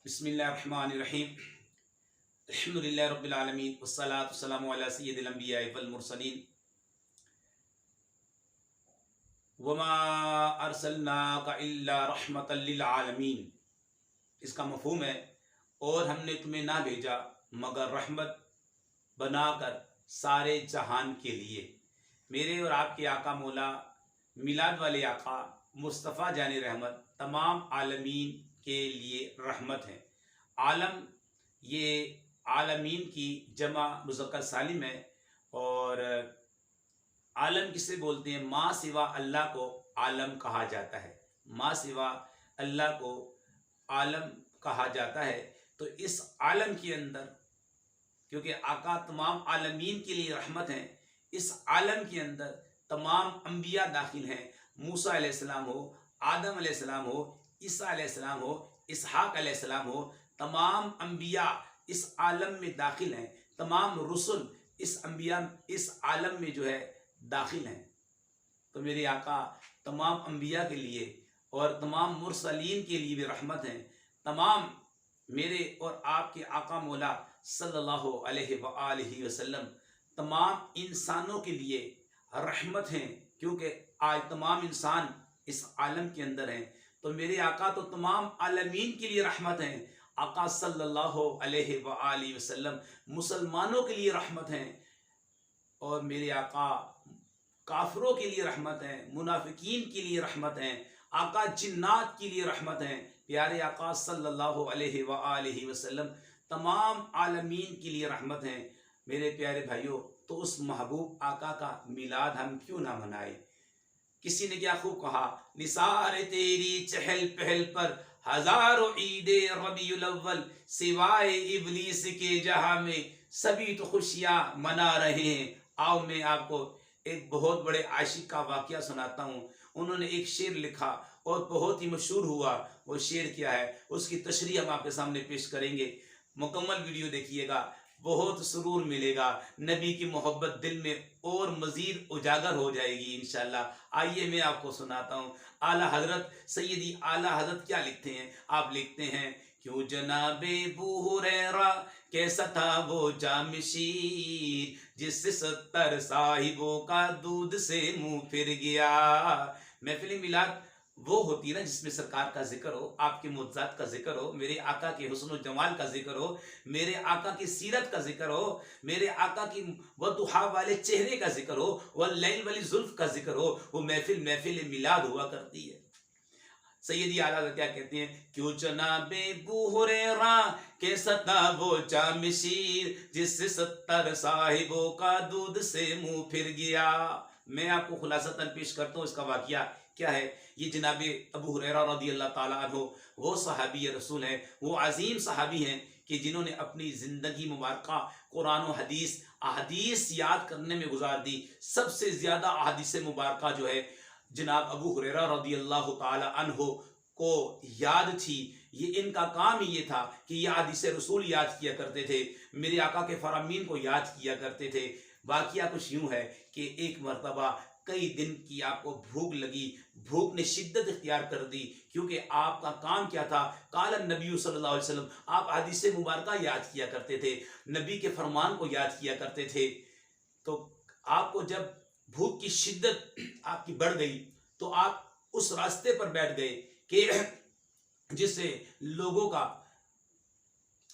बिस्मिल्लाहिर्रहमानिर्रहीम। अल्हम्दुलिल्लाहि रब्बिल आलमीन वस्सलातु वस्सलामु अला सय्यिदिल अंबिया'i वल मुरसलीन वमा अरसलनाका इल्ला रहमतल लिल आलमीन। इसका मफ़हूम है, और हमने तुम्हें ना भेजा मगर रहमत बनाकर सारे जहान के लिए। मेरे और आपके आका मौला मिलाद वाले आका मुस्तफ़ा जाने रहमत तमाम आलमीन के लिए रहमत है। आलम ये आलमीन की जमा मुज़क्कर सालिम है, और आलम किसे बोलते हैं? माँ सिवा अल्लाह को आलम कहा जाता है। माँ सिवा अल्लाह को आलम कहा जाता है। तो इस आलम के अंदर, क्योंकि आका तमाम आलमीन के लिए रहमत हैं, इस आलम के अंदर तमाम अंबिया दाखिल हैं। मूसा अलैहिस्सलाम हो, आदम अलैहिस्सलाम हो, ईसा अलैहिस्सलाम हो, इसहाक अलैहिस्सलाम हो, तमाम अंबिया इस आलम में दाखिल हैं। तमाम रसूल इस आलम में जो है दाखिल हैं। तो मेरे आका तमाम अंबिया के लिए और तमाम मुरसलीन के लिए भी रहमत हैं। तमाम मेरे और आपके आका मौला सल्लल्लाहु अलैहि वसल्लम तमाम इंसानों के लिए रहमत हैं, क्योंकि आज तमाम इंसान इस आलम के अंदर हैं। तो मेरे आका तो तमाम आलमीन के लिए रहमत हैं। आका सल्लल्लाहु अलैहि वसल्लम मुसलमानों के लिए रहमत हैं, और मेरे आका काफिरों के लिए रहमत हैं, मुनाफिकीन के लिए रहमत हैं, आका जिन्नात के लिए रहमत हैं। प्यारे आका सल्लल्लाहु अलैहि वसल्लम तमाम आलमीन के लिए रहमत हैं। मेरे प्यारे भाइयों, तो उस महबूब आका का मिलाद हम क्यों ना मनाए? किसी ने क्या खूब कहा, निसार तेरी चहल पहल पर हजारों ईदे रबीउल अव्वल, सिवाय इबलीस के जहां में सभी तो खुशियां मना रहे हैं। आओ मैं आपको एक बहुत बड़े आशिक का वाकया सुनाता हूँ। उन्होंने एक शेर लिखा और बहुत ही मशहूर हुआ। वो शेर क्या है, उसकी तशरीह हम आपके सामने पेश करेंगे। मुकम्मल वीडियो देखिएगा, बहुत सुरूर मिलेगा, नबी की मोहब्बत दिल में और मज़ीद उजागर हो जाएगी इंशाल्लाह। आइए मैं आपको सुनाता हूँ। आला हजरत सैयदी आला हजरत क्या लिखते हैं? आप लिखते हैं, क्यों जनाबे अबू हुरैरा कैसा था वो जामशीर, जिससे 70 साहिबों का दूध से मुंह फिर गया। महफिल मिलाद वो होती है ना जिसमें सरकार का जिक्र हो, आपके मुअज्जज़ात का जिक्र हो, मेरे आका के हुस्न व जमाल का जिक्र हो, मेरे आका की सीरत का जिक्र हो, मेरे आका की वदुहा वाले चेहरे का जिक्र हो, वह लैल वाली जुल्फ का जिक्र हो। वो महफिल मिलाद हुआ करती है। सैयदी आला क्या कहते हैं, क्यों जनाबे अबू हुरैरा कैसा था वो जामशीर, जिससे 70 साहिबों का दूध से मुंह फिर गया। मैं आपको खुलासतन पेश करता हूँ इसका वाकया क्या है। ये जनाबे अबू हुरैरा रज़ी अल्लाह ताला अन्हु वो सहाबी रसूल हैं, वो अजीम सहाबी हैं कि जिन्होंने अपनी ज़िंदगी मुबारक कुरान और अहदीस याद करने में गुजार दी। सबसे ज़्यादा अहदीस मुबारक जो है जनाब अबू हुरैरा रज़ी अल्लाह ताला अन्हु को याद थी। ये इनका काम ही ये था कि ये अहदीस रसूल याद किया करते थे, मेरे आका के फरामीन को याद किया करते थे। वाकया कुछ यूँ है कि एक मरतबा कई दिन की आपको भूख लगी, भूख ने शिद्दत इख्तियार कर दी, क्योंकि आपका काम क्या था, काला नबी सल्लल्लाहु अलैहि वसल्लम, आप हदीस मुबारका याद किया करते थे, नबी के फरमान को याद किया करते थे। तो आपको जब भूख की शिद्दत आपकी बढ़ गई तो आप उस रास्ते पर बैठ गए कि जिससे लोगों का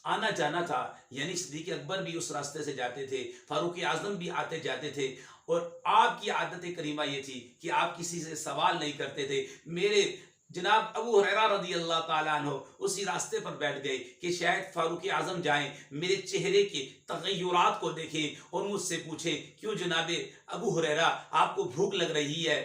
आना जाना था, यानी सिद्दीक़ अकबर भी उस रास्ते से जाते थे, फारूक आजम भी आते जाते थे, और आपकी आदत करीमा ये थी कि आप किसी से सवाल नहीं करते थे। मेरे जनाब अबू हुरैरा रज़ी अल्लाह ताला अन्हु उसी रास्ते पर बैठ गए कि शायद फारूक आजम जाएं, मेरे चेहरे के तग़य्युरात को देखें और मुझसे पूछे, क्यों जनाबे अबू हुरैरा आपको भूख लग रही है?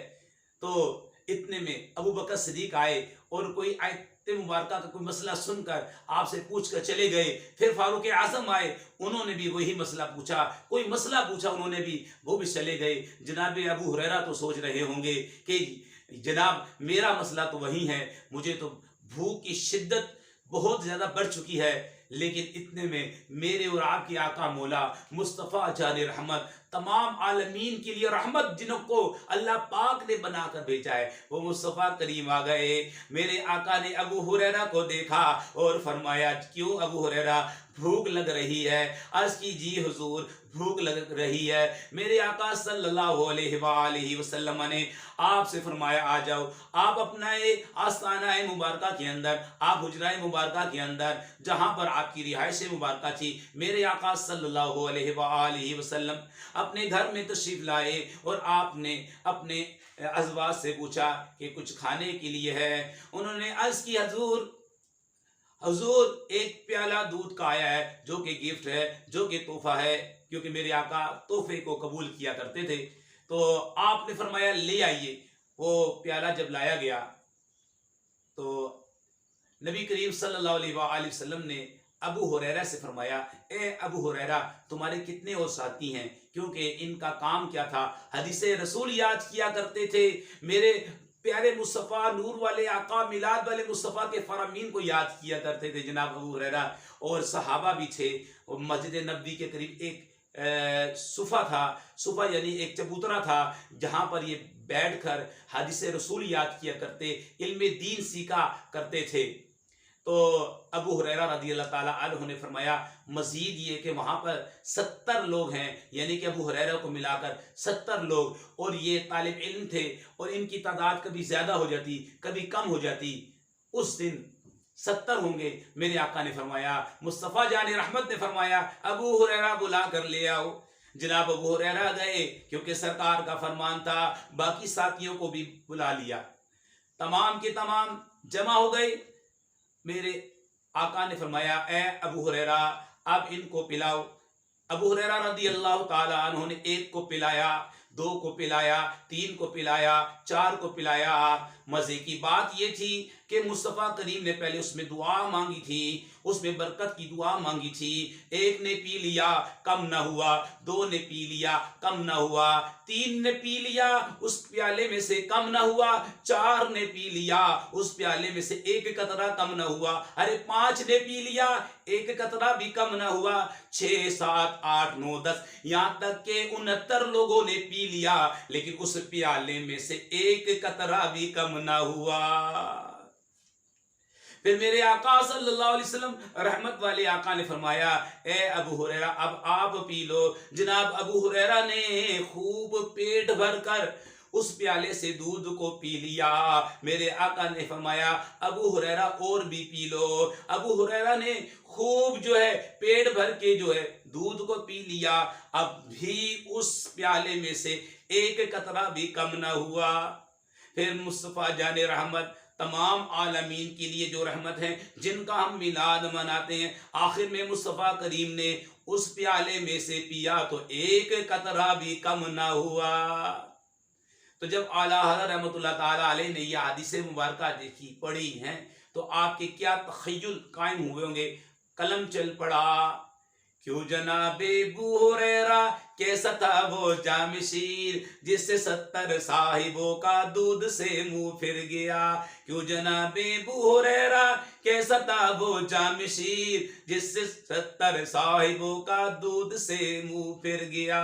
तो इतने में अबू बकर सिद्दीक आए और कोई आयत मुबारक का कोई मसला सुनकर आपसे पूछ कर चले गए। फिर फारूक आजम आए, उन्होंने भी वही मसला पूछा, कोई मसला पूछा उन्होंने भी, वो भी चले गए। जनाब अबू हुरैरा तो सोच रहे होंगे कि जनाब मेरा मसला तो वही है, मुझे तो भूख की शिद्दत बहुत ज़्यादा बढ़ चुकी है। लेकिन इतने में मेरे और आपके आका मौला मुस्तफ़ा जाने रहमत तमाम आलमीन के लिए रहमत जिनको अल्लाह पाक ने बनाकर भेजा है, वो मुस्तफ़ा करीम आ गए। मेरे आका ने अबू हुरैरा को देखा और फरमाया, क्यों अबू हुरैरा, भूख लग रही है? अर्ज की, जी हुजूर भूख लग रही है। मेरे आका सल्लल्लाहु अलैहि वसल्लम ने आपसे फरमाया, आ जाओ, आप अपना आस्ताना मुबारका के अंदर, आप हुजरा मुबारका के अंदर जहां पर आपकी रिहाइश मुबारका थी, मेरे आका सल्लल्लाहु अलैहि वसल्लम अपने घर में तशरीफ लाए और आपने अपने अज़वाज से पूछा कि कुछ खाने के लिए है? उन्होंने अर्ज की, हजूर हजूर एक प्याला दूध का आया है जो कि गिफ्ट है, जो कि तोहफा है, क्योंकि मेरे आका तोहफे को कबूल किया करते थे। तो आपने फरमाया ले आइए। वो प्याला जब लाया गया तो नबी करीम सल्लल्लाहु अलैहि वसल्लम ने अबू हुरैरा से फरमाया, ए अबू हुरैरा, तुम्हारे कितने और साथी हैं? क्योंकि इनका काम क्या था, हदीसे रसूल याद किया करते थे, मेरे प्यारे मुस्तफ़ा नूर वाले आका मिलाद वाले मुस्तफ़ा के फरामीन को याद किया करते थे जनाब अबू हुरैरा। और सहाबा भी थे। और मस्जिद नबवी के करीब एक सुफा था, सुफा यानी एक चबूतरा था, जहाँ पर ये बैठकर हदीसे रसूल याद किया करते, इल्मे दीन सीखा करते थे। तो अबू हुरैरा रज़ी अल्लाह ताला अन्हु ने फरमाया, मजीद ये कि वहाँ पर 70 लोग हैं, यानी कि अबू हुरैरा को मिलाकर 70 लोग, और ये तालिब इल्म थे, और इनकी तादाद कभी ज़्यादा हो जाती, कभी कम हो जाती। उस दिन 70 होंगे। मेरे आका ने फरमाया, मुस्तफ़ा जान रहमत ने फरमाया, अबू हुरैरा बुला कर ले आओ। जनाब अबू हुरैरा गए, क्योंकि सरकार का फरमान था। बाकी साथियों को भी बुला लिया, तमाम के तमाम जमा हो गए। मेरे आका ने फरमाया, ए अबू हुरैरा, अब इनको पिलाओ। अबू हुरैरा रज़ी अल्लाह ताला अन्हु ने एक को पिलाया, 2 को पिलाया, 3 को पिलाया, 4 को पिलाया। मजे की बात यह थी कि मुस्तफ़ा करीम ने पहले उसमें दुआ मांगी थी, उसमें बरकत की दुआ मांगी थी। एक ने पी लिया, कम न हुआ। 2 ने पी लिया, कम न हुआ। 3 ने पी लिया, उस प्याले में से कम न हुआ। 4 ने पी लिया, उस प्याले में से एक कतरा कम न हुआ। अरे 5 ने पी लिया, एक कतरा भी कम न हुआ। 6, 7, 8, 9, 10, यहाँ तक के 69 लोगों ने पी लिया, लेकिन उस प्याले में से एक कतरा भी कम न हुआ। फिर मेरे आका सल्लल्लाहु अलैहि वसल्लम रहमत वाले आका ने फरमाया, ए अबू हुरैरा, अब आप पी लो। जनाब अबू हुरैरा ने खूब पेट भर कर उस प्याले से दूध को पी लिया। मेरे आका ने फरमाया, अबू हुरैरा और भी पी लो। अबू हुरैरा ने खूब जो है पेट भर के जो है दूध को पी लिया। अब भी उस प्याले में से एक कतरा भी कम न हुआ। फिर मुस्तफ़ा जाने रहमत तमाम आलमीन के लिए जो रहमत है, जिनका हम मिलाद मनाते हैं, आखिर में मुस्तफ़ा करीम ने उस प्याले में से पिया तो एक कतरा भी कम ना हुआ। तो जब आला हज़रत रहमतुल्लाह ताला अलैह ने यह हदीसें मुबारका देखी, पढ़ी हैं, तो आपके क्या तख़य्युल कायम हुए होंगे। कलम चल पड़ा, क्यों जनाबे अबू हुरैरा कैसा था वो जामशीर, जिससे 70 साहिबों का दूध से मुंह फिर गया। क्यों जनाबे अबू हुरैरा कैसा था वो जामशीर, जिससे 70 साहिबों का दूध से मुंह फिर गया।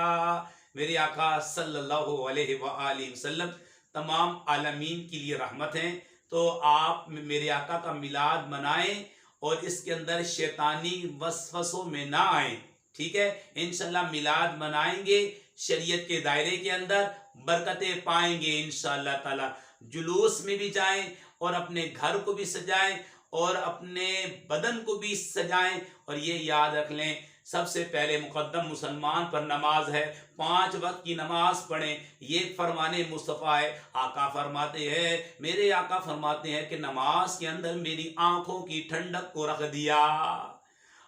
मेरे आका सल्लल्लाहु अलैहि वसल्लम तमाम आलमीन के लिए रहमत हैं। तो आप मेरे आका का मिलाद मनाएं और इसके अंदर शैतानी वसवसों में ना आए। ठीक है, इंशाल्लाह मिलाद मनाएंगे, शरीयत के दायरे के अंदर बरकतें पाएंगे इंशाल्लाह ताला। जुलूस में भी जाएं और अपने घर को भी सजाएं और अपने बदन को भी सजाएं। और ये याद रख लें, सबसे पहले मुकद्दम मुसलमान पर नमाज है, 5 वक्त की नमाज पढ़ें, ये फरमाने मुस्तफ़ा है। आका फरमाते हैं, मेरे आका फरमाते हैं कि नमाज के अंदर मेरी आंखों की ठंडक को रख दिया।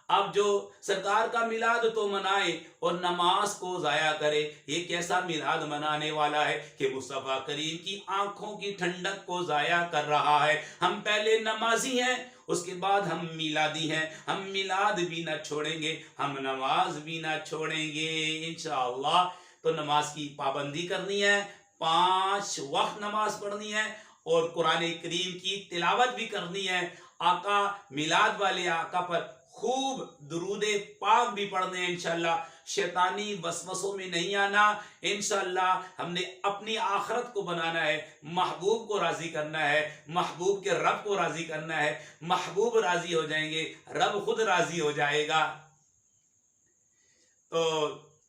अब जो सरकार का मिलाद तो मनाए और नमाज को जाया करे, ये कैसा मिलाद मनाने वाला है कि मुस्तफ़ा करीम की आंखों की ठंडक को जाया कर रहा है। हम पहले नमाजी हैं, उसके बाद हम मिलादी हैं। हम मिलाद भी ना छोड़ेंगे, हम नमाज भी ना छोड़ेंगे इंशाअल्लाह। तो नमाज की पाबंदी करनी है, 5 वक्त नमाज पढ़नी है और कुरान करीम की तिलावत भी करनी है। आका मिलाद वाले आका पर खूब दुरूद पाक भी पढ़ने हैं इंशाअल्लाह। शैतानी वसवसों में नहीं आना। इंशाअल्लाह हमने अपनी आखिरत को बनाना है, महबूब को राजी करना है, महबूब के रब को राजी करना है। महबूब राजी हो जाएंगे, रब खुद राजी हो जाएगा। तो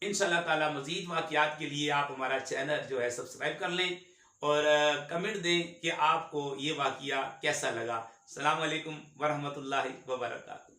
इंशाअल्लाह ताला मजीद वाक़यात के लिए आप हमारा चैनल जो है सब्सक्राइब कर लें और कमेंट दें कि आपको ये वाक़या कैसा लगा। अस्सलाम वालेकुम वरहमतुल्लाहि वबरकातुहू।